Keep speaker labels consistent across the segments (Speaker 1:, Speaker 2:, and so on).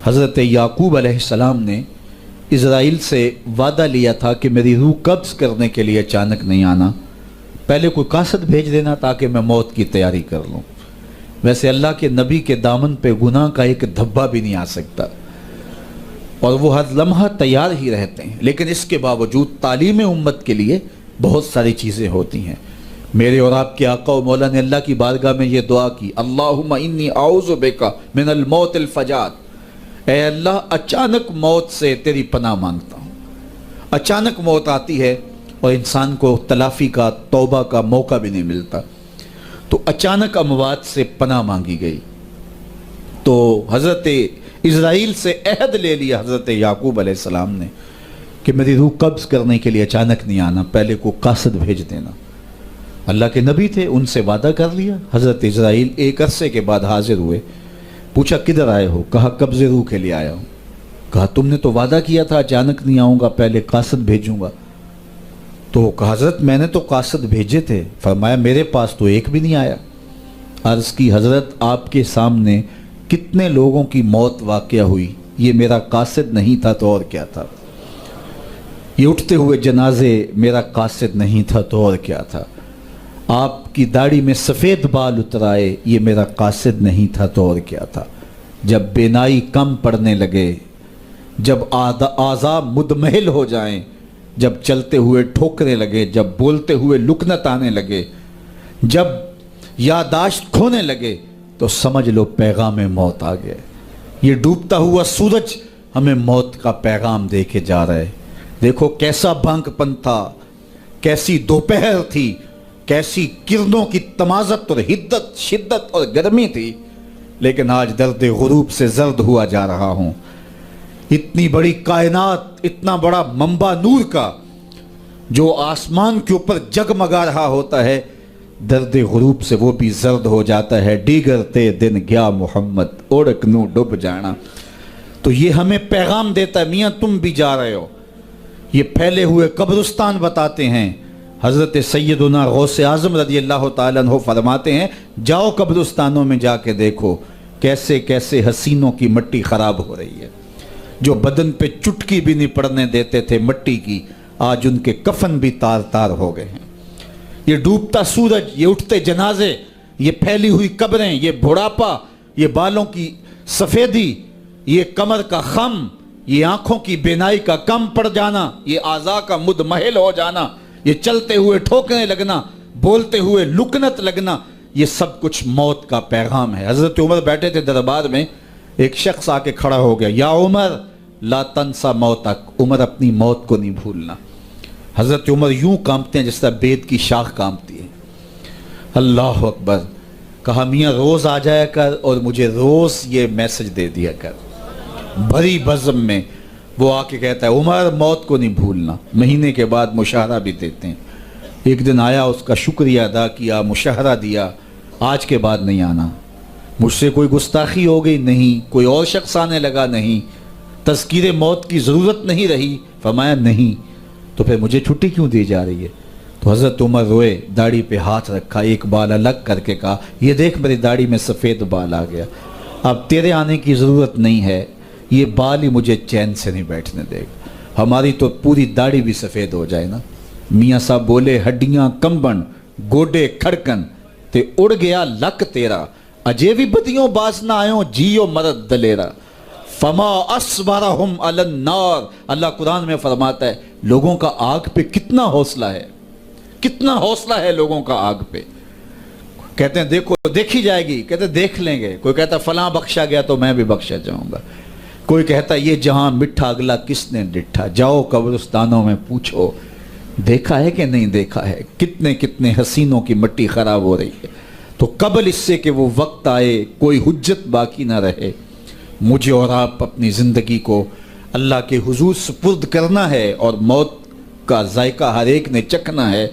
Speaker 1: حضرت یعقوب علیہ السلام نے اسرائیل سے وعدہ لیا تھا کہ میری روح قبض کرنے کے لیے اچانک نہیں آنا، پہلے کوئی قاصد بھیج دینا تاکہ میں موت کی تیاری کر لوں۔ ویسے اللہ کے نبی کے دامن پہ گناہ کا ایک دھبا بھی نہیں آ سکتا، اور وہ ہر لمحہ تیار ہی رہتے ہیں، لیکن اس کے باوجود تعلیم امت کے لیے بہت ساری چیزیں ہوتی ہیں۔ میرے اور آپ کے آقا و مولا نے اللہ کی بارگاہ میں یہ دعا کی، اللہم انی اعوذ بک من الموت الفجاۃ، اے اللہ اچانک موت سے تیری پناہ مانگتا ہوں۔ اچانک موت آتی ہے اور انسان کو تلافی کا، توبہ کا موقع بھی نہیں ملتا، تو اچانک اموات سے پناہ مانگی گئی۔ تو حضرت اسرائیل سے عہد لے لیا حضرت یعقوب علیہ السلام نے کہ میری روح قبض کرنے کے لیے اچانک نہیں آنا، پہلے کو قاصد بھیج دینا۔ اللہ کے نبی تھے، ان سے وعدہ کر لیا۔ حضرت اسرائیل ایک عرصے کے بعد حاضر ہوئے، پوچھا کدھر آئے ہو؟ کہا قبض روح کے لیے آیا ہوں۔ کہا تم نے تو وعدہ کیا تھا اچانک نہیں آؤں گا، پہلے قاصد بھیجوں گا۔ تو کہا حضرت میں نے تو قاصد بھیجے تھے۔ فرمایا میرے پاس تو ایک بھی نہیں آیا۔ عرض کی حضرت آپ کے سامنے کتنے لوگوں کی موت واقع ہوئی، یہ میرا قاصد نہیں تھا تو اور کیا تھا؟ یہ اٹھتے ہوئے جنازے میرا قاصد نہیں تھا تو اور کیا تھا؟ آپ کی داڑھی میں سفید بال اتر آئے، یہ میرا قاصد نہیں تھا تو اور کیا تھا؟ جب بینائی کم پڑنے لگے، جب اعضاء مدمحل ہو جائیں، جب چلتے ہوئے ٹھوکرے لگے، جب بولتے ہوئے لکنت آنے لگے، جب یادداشت کھونے لگے، تو سمجھ لو پیغام موت آ گیا۔ یہ ڈوبتا ہوا سورج ہمیں موت کا پیغام دے کے جا رہا ہے۔ دیکھو کیسا بھنگ پن تھا، کیسی دوپہر تھی، کیسی کرنوں کی تمازت اور حدت، شدت اور گرمی تھی، لیکن آج درد غروب سے زرد ہوا جا رہا ہوں۔ اتنی بڑی کائنات، اتنا بڑا منبع نور کا جو آسمان کے اوپر جگمگا رہا ہوتا ہے، درد غروب سے وہ بھی زرد ہو جاتا ہے۔ دیگر تے دن گیا محمد اوڑک نو ڈب جانا۔ تو یہ ہمیں پیغام دیتا ہے میاں تم بھی جا رہے ہو۔ یہ پھیلے ہوئے قبرستان بتاتے ہیں۔ حضرت سیدنا غوث اعظم رضی اللہ تعالیٰ عنہ فرماتے ہیں جاؤ قبرستانوں میں جا کے دیکھو کیسے کیسے حسینوں کی مٹی خراب ہو رہی ہے۔ جو بدن پہ چٹکی بھی نہیں پڑنے دیتے تھے مٹی کی، آج ان کے کفن بھی تار تار ہو گئے ہیں۔ یہ ڈوبتا سورج، یہ اٹھتے جنازے، یہ پھیلی ہوئی قبریں، یہ بڑھاپا، یہ بالوں کی سفیدی، یہ کمر کا خم، یہ آنکھوں کی بینائی کا کم پڑ جانا، یہ اعضاء کا مدمحل ہو جانا، یہ چلتے ہوئے ٹھوکنے لگنا، بولتے ہوئے لکنت لگنا، یہ سب کچھ موت کا پیغام ہے۔ حضرت عمر بیٹھے تھے دربار میں، ایک شخص آ کے کھڑا ہو گیا، یا عمر لا تنسا موتک، عمر اپنی موت کو نہیں بھولنا۔ حضرت عمر یوں کانپتے ہیں جس طرح بید کی شاخ کانپتی ہے۔ اللہ اکبر۔ کہا میاں روز آ جایا کر اور مجھے روز یہ میسج دے دیا کر۔ بھری بزم میں وہ آ کے کہتا ہے عمر موت کو نہیں بھولنا۔ مہینے کے بعد مشاہرہ بھی دیتے ہیں۔ ایک دن آیا، اس کا شکریہ ادا کیا، مشاہرہ دیا، آج کے بعد نہیں آنا۔ مجھ سے کوئی گستاخی ہو گئی؟ نہیں۔ کوئی اور شخص آنے لگا؟ نہیں۔ تذکیر موت کی ضرورت نہیں رہی؟ فرمایا نہیں۔ تو پھر مجھے چھٹی کیوں دی جا رہی ہے؟ تو حضرت عمر روئے، داڑھی پہ ہاتھ رکھا، ایک بال الگ کر کے کہا یہ دیکھ میری داڑھی میں سفید بال آ گیا، اب تیرے آنے کی ضرورت نہیں ہے، یہ بال ہی مجھے چین سے نہیں بیٹھنے دے گا، ہماری تو پوری داڑھی بھی سفید ہو جائے نا۔ میاں صاحب بولے ہڈیاں کمبن گوڈے کھڑکن تے اڑ گیا لک تیرا، اجے بھی بدیوں باز نہ آئیوں جیو مرد دلیرا، فما اصبرہم علی النار۔ اللہ قرآن میں فرماتا ہے لوگوں کا آگ پہ کتنا حوصلہ ہے، کتنا حوصلہ ہے لوگوں کا آگ پہ۔ کہتے ہیں دیکھو دیکھی جائے گی، کہتے ہیں دیکھ لیں گے۔ کوئی کہتا ہے فلاں بخشا گیا تو میں بھی بخشا جاؤں گا، کوئی کہتا ہے یہ جہاں مٹھا اگلا کس نے ڈٹھا، جاؤ قبرستانوں میں پوچھو دیکھا ہے کہ نہیں دیکھا ہے، کتنے کتنے حسینوں کی مٹی خراب ہو رہی ہے۔ تو قبل اس سے کہ وہ وقت آئے کوئی حجت باقی نہ رہے، مجھے اور آپ اپنی زندگی کو اللہ کے حضور سپرد کرنا ہے، اور موت کا ذائقہ ہر ایک نے چکھنا ہے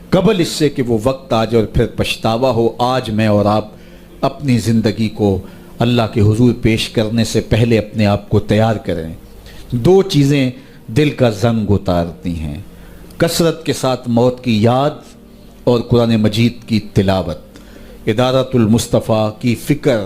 Speaker 1: قبل اس سے کہ وہ وقت آ جائے اور پھر پچھتاوا ہو۔ آج میں اور آپ اپنی زندگی کو اللہ کے حضور پیش کرنے سے پہلے اپنے آپ کو تیار کریں۔ دو چیزیں دل کا زنگ اتارتی ہیں، کثرت کے ساتھ موت کی یاد اور قرآن مجید کی تلاوت۔ ادارت المصطفیٰ کی فکر